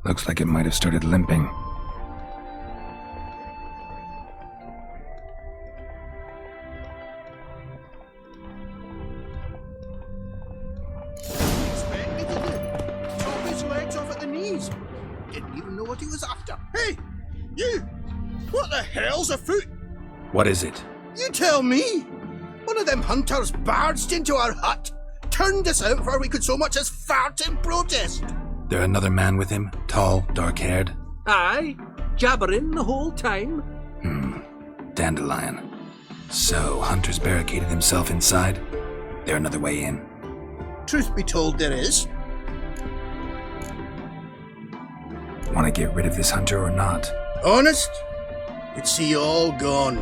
Looks like it might have started limping. Expect me to do? Chop his legs off at the knees. Didn't even know what he was after. Hey, you! What the hell's afoot? What is it? You tell me! One of them hunters barged into our hut, turned us out before we could so much as fart in protest. There another man with him? Tall, dark-haired? Aye, jabbering the whole time. Dandelion. So, Hunter's barricaded himself inside? There another way in? Truth be told, there is. Want to get rid of this Hunter or not? Honest? We'd see you all gone.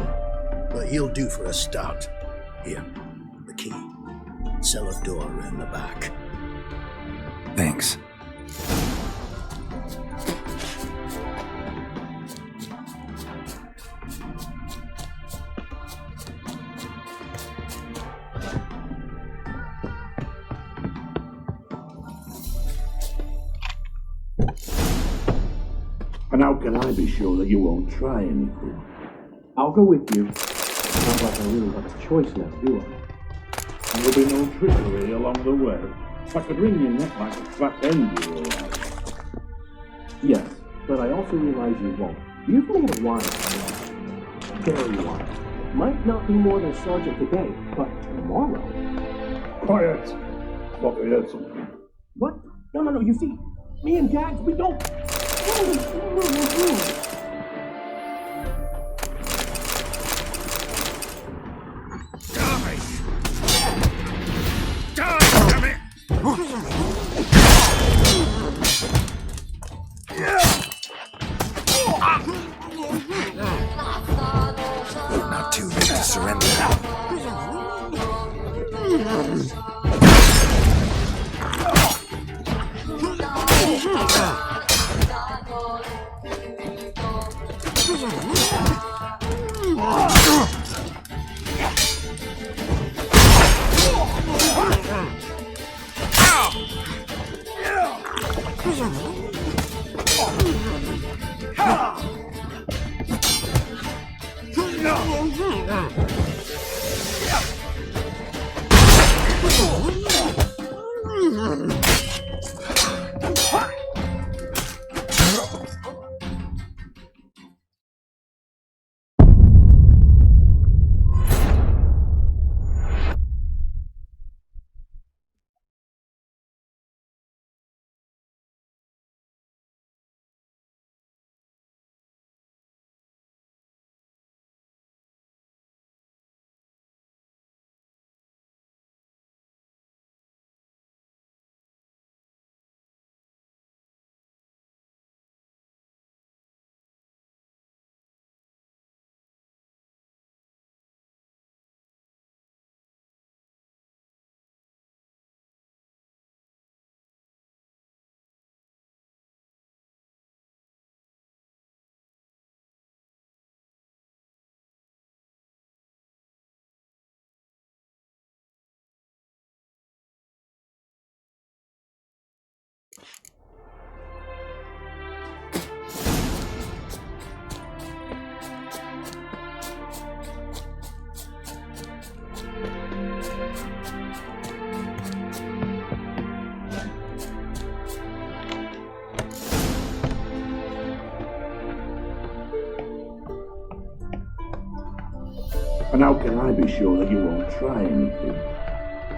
But he'll do for a start. Here, the key. Cellar door in the back. Thanks. And how can I be sure that you won't try anything? I'll go with you. Not like I really have a choice now, do I? And there'll be no trickery along the way. If I could wring your neck like a fat hen, you realize. Yes, but I also realize you won't. You've made a wise choice. Very wise. Might not be more than Sergeant today, but tomorrow. Quiet! Thought I heard something. What? No. You see, me and Dags, we don't. Not too late to surrender. And how can I be sure that you won't try anything?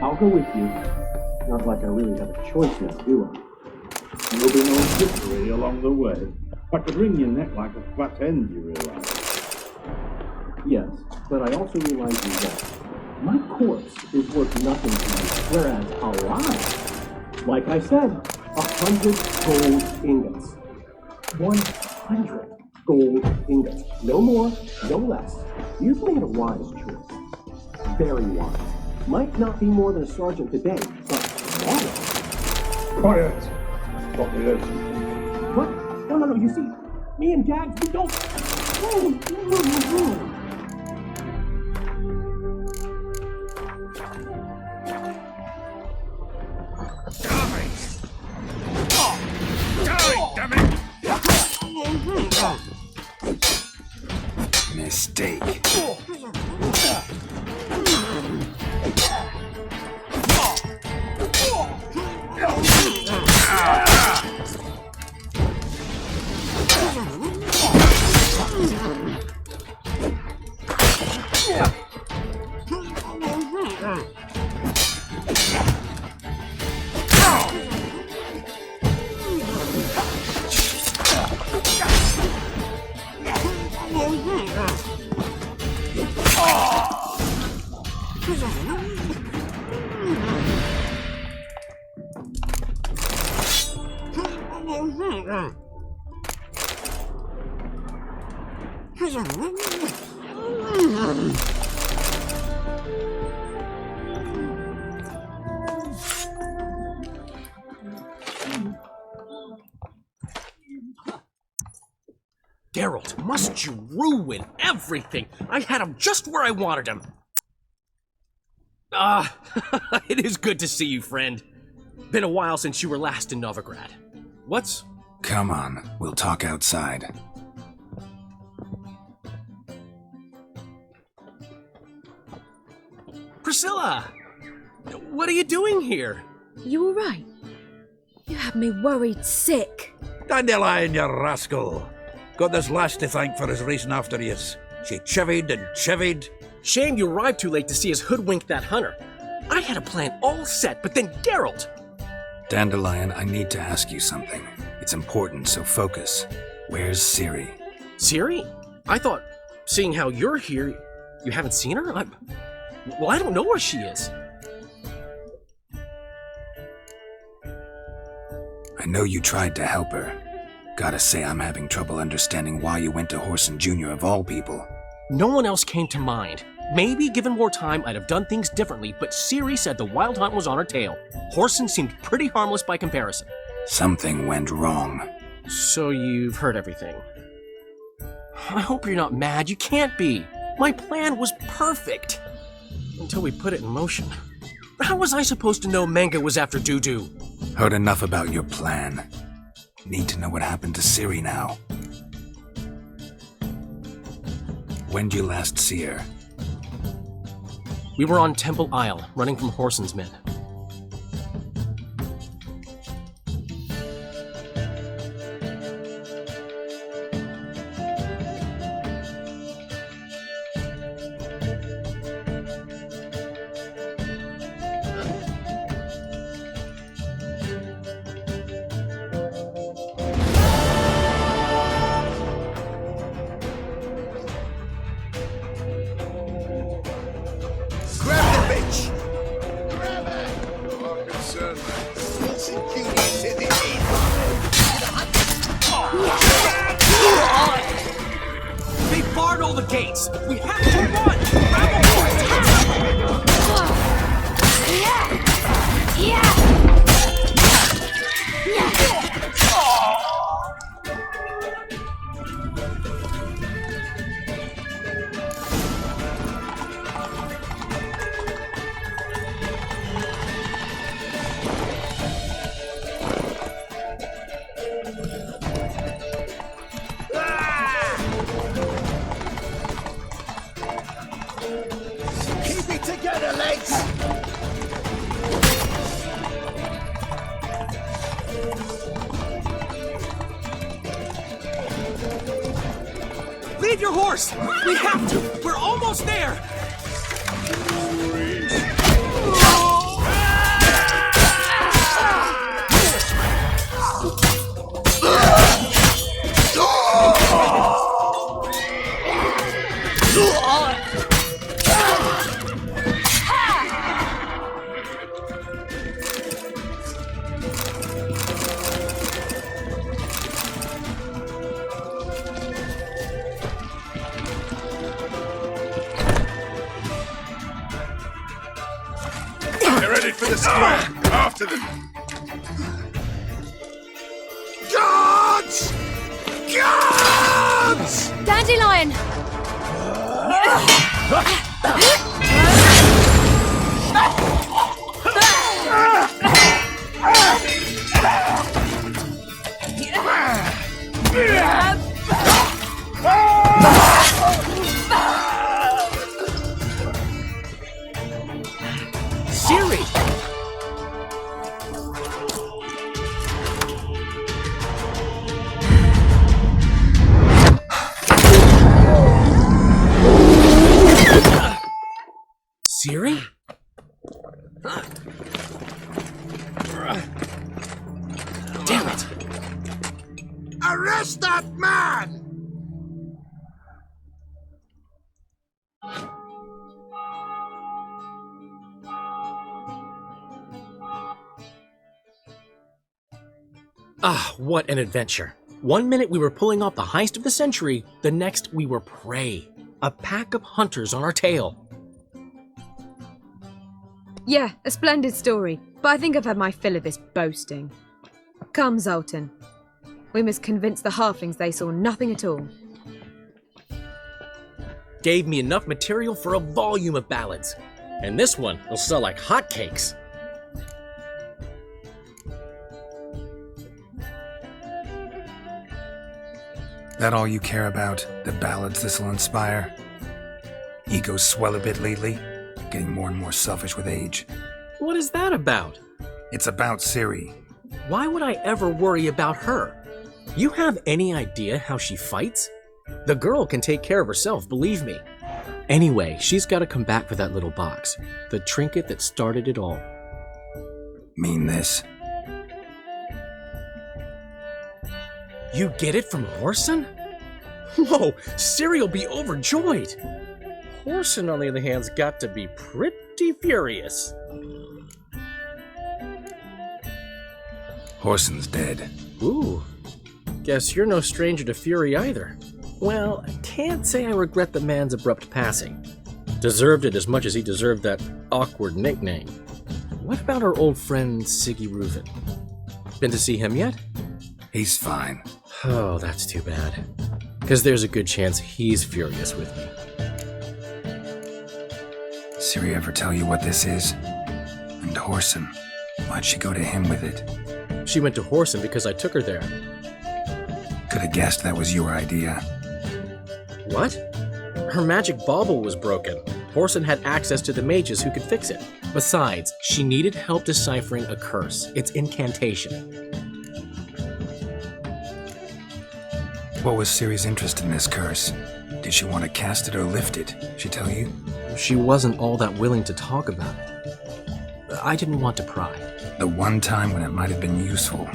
I'll go with you. Not like I really have a choice now, do I? And there'll be no trickery along the way. If I could wring your neck like a fat hen, you realize. Yes, but I also realize you won't. My corpse is worth nothing to you, whereas alive, like I said, 100 gold ingots. 100 gold ingots. No more, no less. You've made a wise choice. Very wise. Might not be more than a sergeant today, but tomorrow. Quiet! Thought I heard something. What? No. You see, me and Dags, we don't. mistake. Geralt, must you ruin everything? I had him just where I wanted him. It is good to see you, friend. Been a while since you were last in Novigrad. What's... Come on, we'll talk outside. Priscilla! What are you doing here? You all right? You had me worried sick. Dandelion, you rascal! Got this lass to thank for his racing after yous. She chivied and chivied. Shame you arrived too late to see us hoodwink that hunter. I had a plan all set, but then Geralt! Dandelion, I need to ask you something. It's important, so focus. Where's Ciri? Ciri? I thought, seeing how you're here, you haven't seen her? Well, I don't know where she is. I know you tried to help her. Gotta say, I'm having trouble understanding why you went to Whoreson Jr. of all people. No one else came to mind. Maybe, given more time, I'd have done things differently, but Ciri said the Wild Hunt was on her tail. Whoreson seemed pretty harmless by comparison. Something went wrong. So you've heard everything. I hope you're not mad. You can't be. My plan was perfect. Until we put it in motion. How was I supposed to know Manga was after Dudu? Heard enough about your plan. Need to know what happened to Ciri now. When'd you last see her? We were on Temple Isle, running from Whoreson's men. They barred all the gates! We have to run! Grab a horse! Keep it together, lads! Leave your horse! We have to! We're almost there! Get ready for the storm! After them! Guards! Guards! Dandelion! Siri? Damn it! Arrest that man! Ah, what an adventure. 1 minute we were pulling off the heist of the century, the next we were prey. A pack of hunters on our tail. Yeah, a splendid story, but I think I've had my fill of this boasting. Come, Zoltan. We must convince the halflings they saw nothing at all. Gave me enough material for a volume of ballads. And this one will sell like hotcakes. That all you care about? The ballads this'll inspire? Egos swell a bit lately? Getting more and more selfish with age. What is that about? It's about Ciri. Why would I ever worry about her? You have any idea how she fights? The girl can take care of herself, believe me. Anyway, she's got to come back for that little box. The trinket that started it all. Mean this? You get it from Whoreson? Whoa, Ciri'll be overjoyed. Whoreson, on the other hand, has got to be pretty furious. Whoreson's dead. Ooh, guess you're no stranger to fury either. Well, I can't say I regret the man's abrupt passing. Deserved it as much as he deserved that awkward nickname. What about our old friend Siggy Reuven? Been to see him yet? He's fine. Oh, that's too bad. Because there's a good chance he's furious with me. Ciri ever tell you what this is? And Whoreson, why'd she go to him with it? She went to Whoreson because I took her there. Could have guessed that was your idea. What? Her magic bauble was broken. Whoreson had access to the mages who could fix it. Besides, she needed help deciphering a curse. It's incantation. What was Ciri's interest in this curse? Did she want to cast it or lift it? She tell you? She wasn't all that willing to talk about it. I didn't want to pry. The one time when it might have been useful.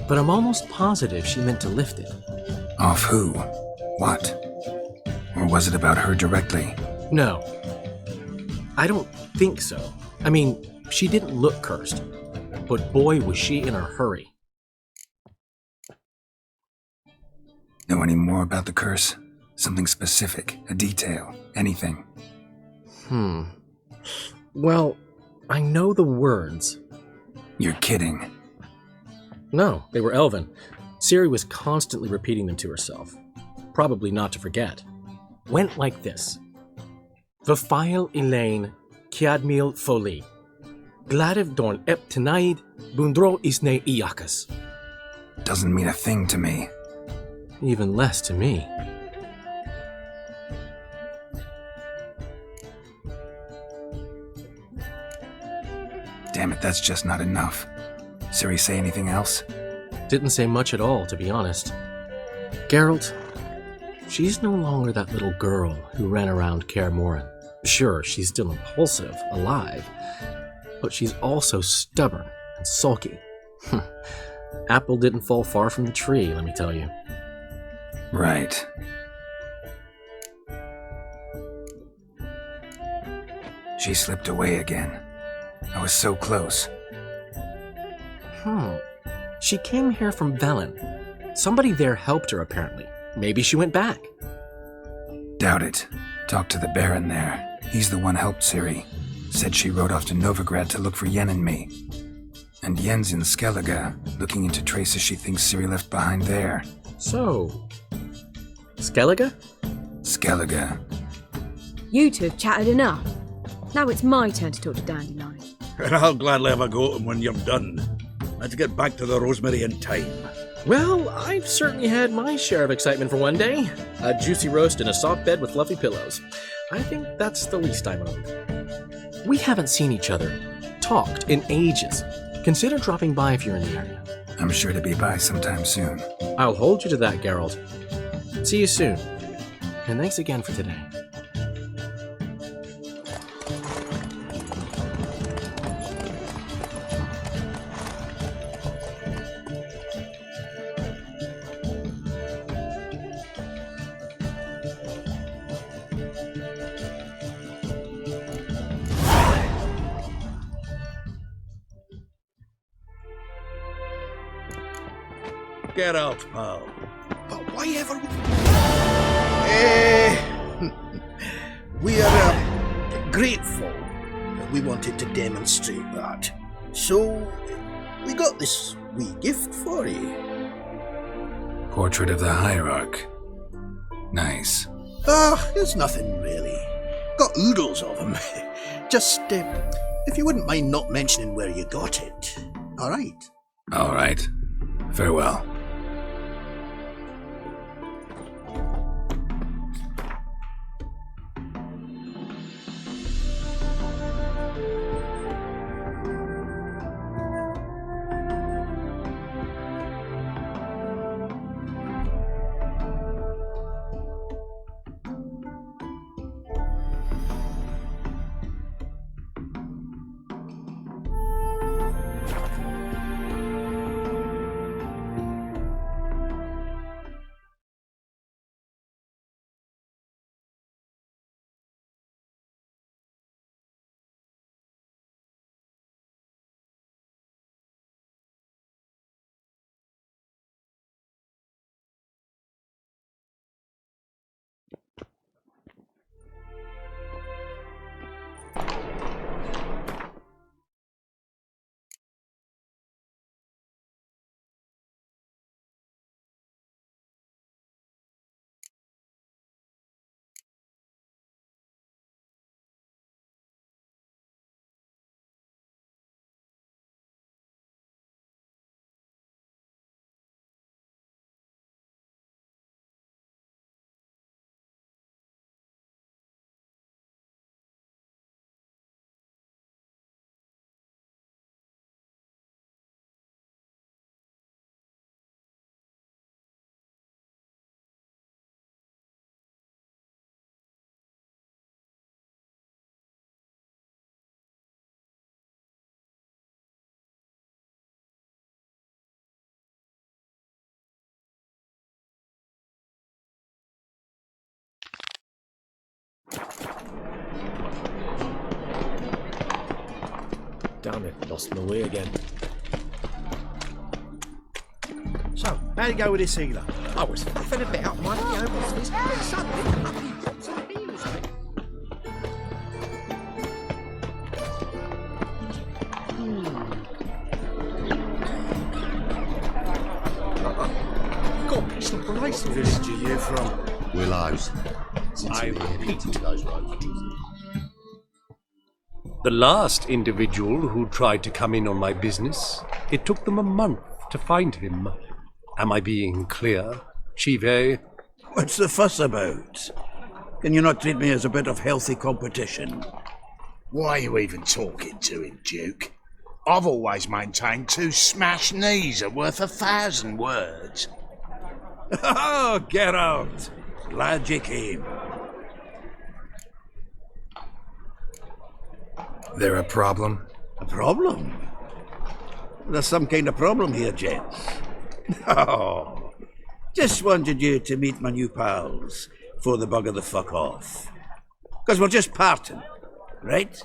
But I'm almost positive she meant to lift it. Off who? What? Or was it about her directly? No. I don't think so. I mean, she didn't look cursed. But boy, was she in a hurry. Know any more about the curse? Something specific, a detail, anything? Well, I know the words. You're kidding. No, they were Elven. Ciri was constantly repeating them to herself. Probably not to forget. Went like this. Vafile Elaine, Kiadmil Foli. Gladiv Dorn Ep Tenaid, Bundro Isne Iakas. Doesn't mean a thing to me. Even less to me. Damn it, that's just not enough. Ciri say anything else? Didn't say much at all, to be honest. Geralt, she's no longer that little girl who ran around Kaer Morhen. Sure, she's still impulsive, alive, but she's also stubborn and sulky. Apple didn't fall far from the tree, let me tell you. Right. She slipped away again. I was so close. She came here from Velen. Somebody there helped her, apparently. Maybe she went back. Doubt it. Talked to the Baron there. He's the one helped Ciri. Said she rode off to Novigrad to look for Yen and me. And Yen's in Skellige, looking into traces she thinks Ciri left behind there. So, Skellige? Skellige. You two have chatted enough. Now it's my turn to talk to Dandelion. And I'll gladly have a go at him when you're done. Let's get back to the Rosemary in time. Well, I've certainly had my share of excitement for one day. A juicy roast in a soft bed with fluffy pillows. I think that's the least I'm owed. We haven't seen each other, talked in ages. Consider dropping by if you're in the area. I'm sure to be by sometime soon. I'll hold you to that, Geralt. See you soon. And thanks again for today. get out, pal. But why ever... We are grateful that we wanted to demonstrate that. So, we got this wee gift for you. Portrait of the Hierarch. Nice. It's nothing really. Got oodles of them. Just, if you wouldn't mind not mentioning where you got it. Alright. All right. Farewell. Damn it, lost my way again. So, how'd it go with this healer? I was faffing about, minding my own business, and suddenly up he pops on heels. God, some braces. Village are you from? Willows. I repeat. Those roads. The last individual who tried to come in on my business, it took them a month to find him. Am I being clear, Chive? What's the fuss about? Can you not treat me as a bit of healthy competition? Why are you even talking to him, Duke? I've always maintained 2 smashed knees are worth 1,000 words. Oh, get out! Glad you came. There a problem? A problem? There's some kind of problem here, gents. No. Just wanted you to meet my new pals before they bugger the fuck off. Because we're just parting, right?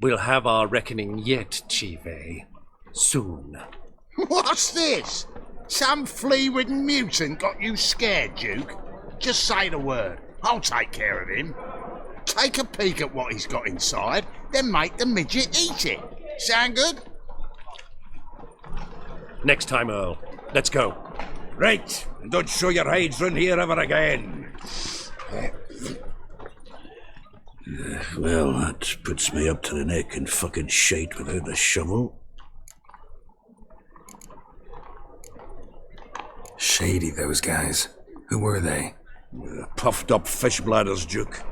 We'll have our reckoning yet, Chive. Soon. What's this? Some flea-ridden mutant got you scared, Duke? Just say the word. I'll take care of him. Take a peek at what he's got inside, then make the midget eat it. Sound good? Next time, Earl. Let's go. Right, and don't show your hides round here ever again. Well, that puts me up to the neck in fucking shite without a shovel. Shady, those guys. Who were they? Puffed up fish bladders, Duke.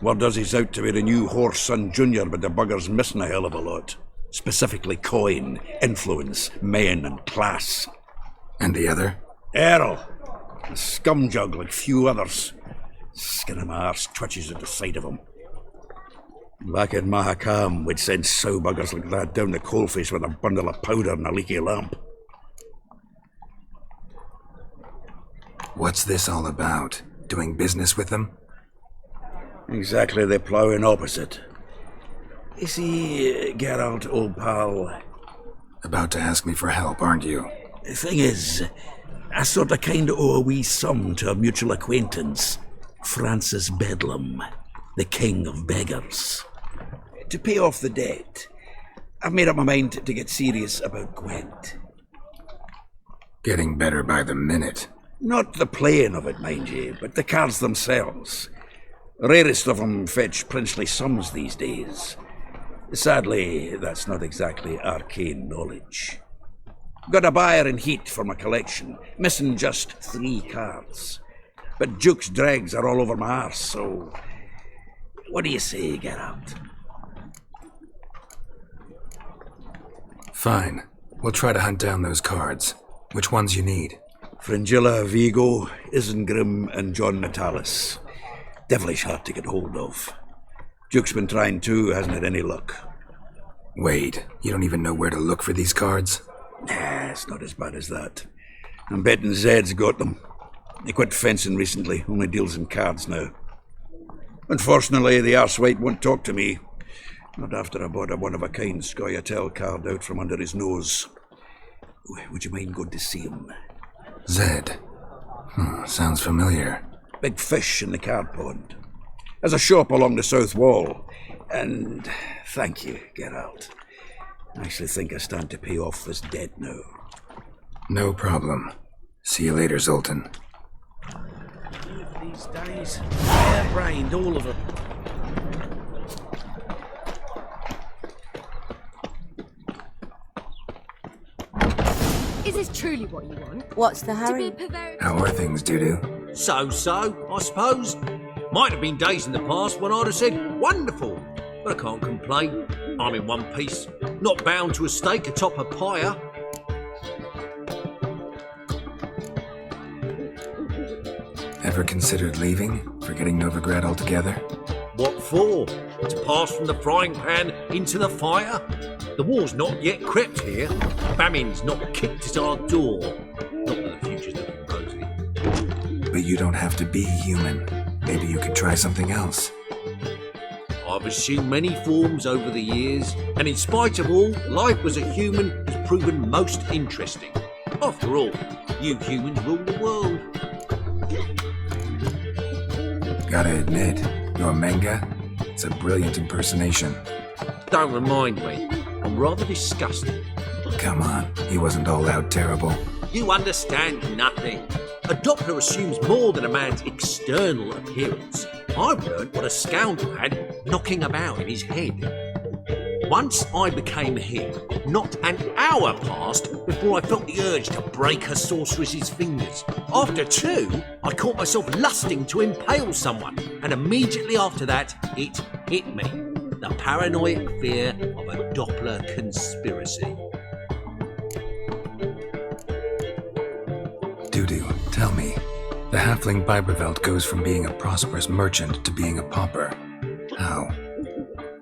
Word does he's out to be the new Horse Son Jr., but the bugger's missing a hell of a lot. Specifically coin, influence, men, and class. And the other? Earl. A scumjug like few others. Skin of my arse twitches at the sight of him. Back in Mahakam, we'd send sow buggers like that down the coalface with a bundle of powder and a leaky lamp. What's this all about? Doing business with them? Exactly the ploughing opposite. You see, Geralt, old pal... About to ask me for help, aren't you? The thing is, I sort of kind of owe a wee sum to a mutual acquaintance, Francis Bedlam, the king of beggars. To pay off the debt, I've made up my mind to get serious about Gwent. Getting better by the minute. Not the playing of it, mind you, but the cards themselves. Rarest of them fetch princely sums these days. Sadly, that's not exactly arcane knowledge. Got a buyer in heat for my collection, missing just 3 cards. But Duke's dregs are all over my arse, so... What do you say, Geralt? Fine. We'll try to hunt down those cards. Which ones you need? Fringilla, Vigo, Isengrim, and John Natalis. Devilish hard to get hold of. Duke's been trying too, hasn't had any luck. Wait, you don't even know where to look for these cards? Nah, it's not as bad as that. I'm betting Zed's got them. He quit fencing recently, only deals in cards now. Unfortunately, the arsewite won't talk to me. Not after I bought a one-of-a-kind Scoia'tael card out from under his nose. Would you mind going to see him? Zed. Sounds familiar. Big fish in the card pond. There's a shop along the south wall. And thank you, Geralt. I actually think I stand to pay off this debt now. No problem. See you later, Zoltan. These days, hair-brained, all of them. Is this truly what you want? What's the hurry? How are things, Dudu? So, I suppose. Might have been days in the past when I'd have said, wonderful. But I can't complain. I'm in one piece, not bound to a stake atop a pyre. Ever considered leaving? Forgetting Novigrad altogether? What for? To pass from the frying pan into the fire? The war's not yet crept here. Famine's not kicked at our door. Not that the future's looking rosy. But you don't have to be human. Maybe you could try something else. I've assumed many forms over the years, and in spite of all, life as a human has proven most interesting. After all, you humans rule the world. Gotta admit, your manga, it's a brilliant impersonation. Don't remind me. I'm rather disgusted. Come on, he wasn't all out terrible. You understand nothing. A Doppler assumes more than a man's external appearance. I've learned what a scoundrel had knocking about in his head. Once I became him, not an hour passed before I felt the urge to break a sorceress's fingers. After 2, I caught myself lusting to impale someone, and immediately after that, it hit me. The paranoid fear of a Doppler conspiracy. Dudu, tell me, the halfling Biberveld goes from being a prosperous merchant to being a pauper. How?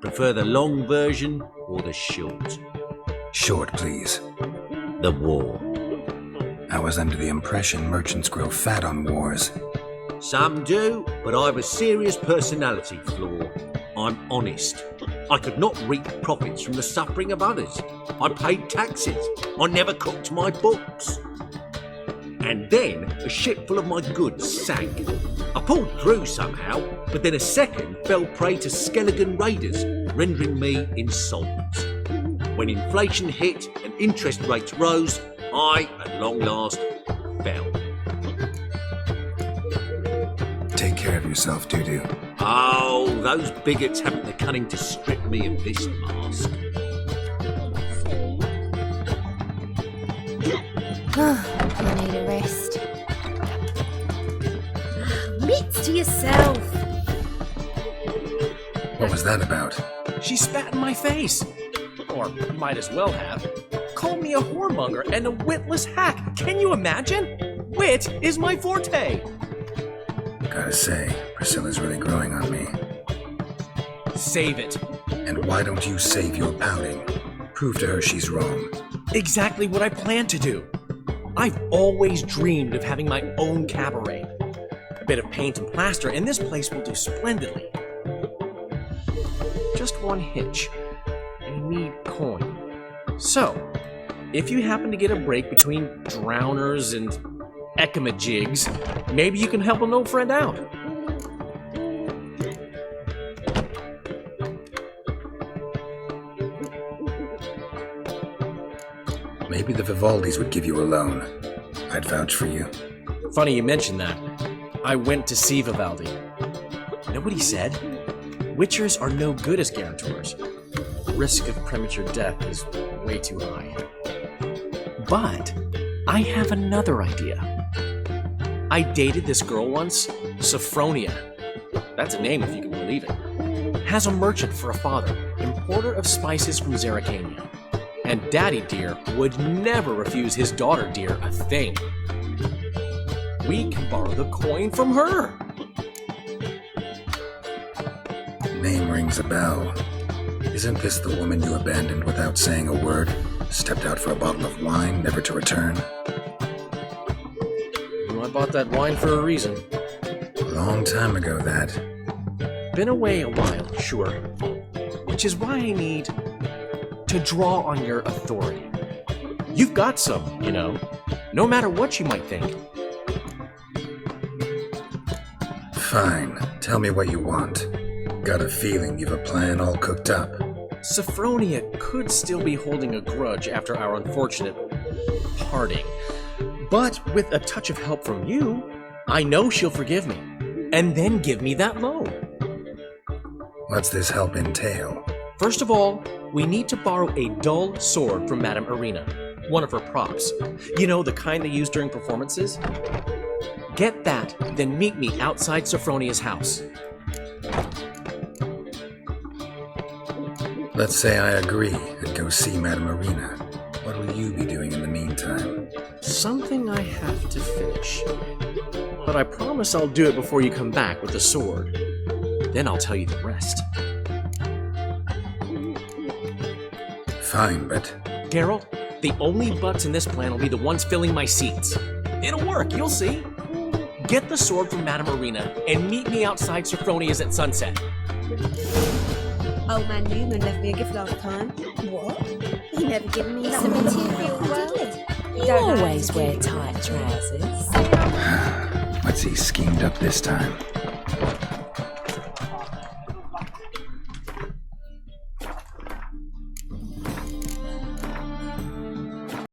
Prefer the long version or the short? Short, please. The war. I was under the impression merchants grow fat on wars. Some do, but I have a serious personality flaw. I'm honest. I could not reap profits from the suffering of others. I paid taxes. I never cooked my books. And then a ship full of my goods sank. I pulled through somehow, but then a second fell prey to Skelligan raiders, rendering me insolvent. When inflation hit and interest rates rose, I, at long last, fell. Take care of yourself, Dudu. Oh, those bigots haven't the cunning to strip me of this mask. I need a rest. Mitts to yourself. What was that about? She spat in my face. Or might as well have. Called me a whoremonger and a witless hack. Can you imagine? Wit is my forte. Gotta say, Priscilla's really growing on me. Save it. And why don't you save your pouting? Prove to her she's wrong. Exactly what I plan to do. I've always dreamed of having my own cabaret. A bit of paint and plaster, and this place will do splendidly. Just one hitch. I need coin. So, if you happen to get a break between drowners and ekamajigs, maybe you can help an old friend out. Maybe the Vivaldis would give you a loan. I'd vouch for you. Funny you mention that. I went to see Vivaldi. Know what he said? Witchers are no good as guarantors. The risk of premature death is way too high. But I have another idea. I dated this girl once, Sophronia. That's a name if you can believe it. Has a merchant for a father, importer of spices from Zeracania. And Daddy Dear would never refuse his daughter Dear a thing. We can borrow the coin from her. Name rings a bell. Isn't this the woman you abandoned without saying a word? Stepped out for a bottle of wine, never to return? Well, I bought that wine for a reason. A long time ago, that. Been away a while, sure. Which is why I need to draw on your authority. You've got some, you know, no matter what you might think. Fine. Tell me what you want. Got a feeling you've a plan all cooked up. Sophronia could still be holding a grudge after our unfortunate parting. But with a touch of help from you, I know she'll forgive me, and then give me that loan. What's this help entail? First of all, we need to borrow a dull sword from Madame Arena, one of her props. You know, the kind they use during performances? Get that, then meet me outside Sophronia's house. Let's say I agree and go see Madame Arena. What will you be doing in the meantime? Something I have to finish. But I promise I'll do it before you come back with the sword. Then I'll tell you the rest. Fine, but... Geralt, the only butts in this plan will be the ones filling my seats. It'll work, you'll see. Get the sword from Madame Arena and meet me outside Sophronia's at sunset. Old man Newman left me a gift last time. What? He never given me It's a material world. You Don't know. always wear tight trousers. What's he schemed up this time?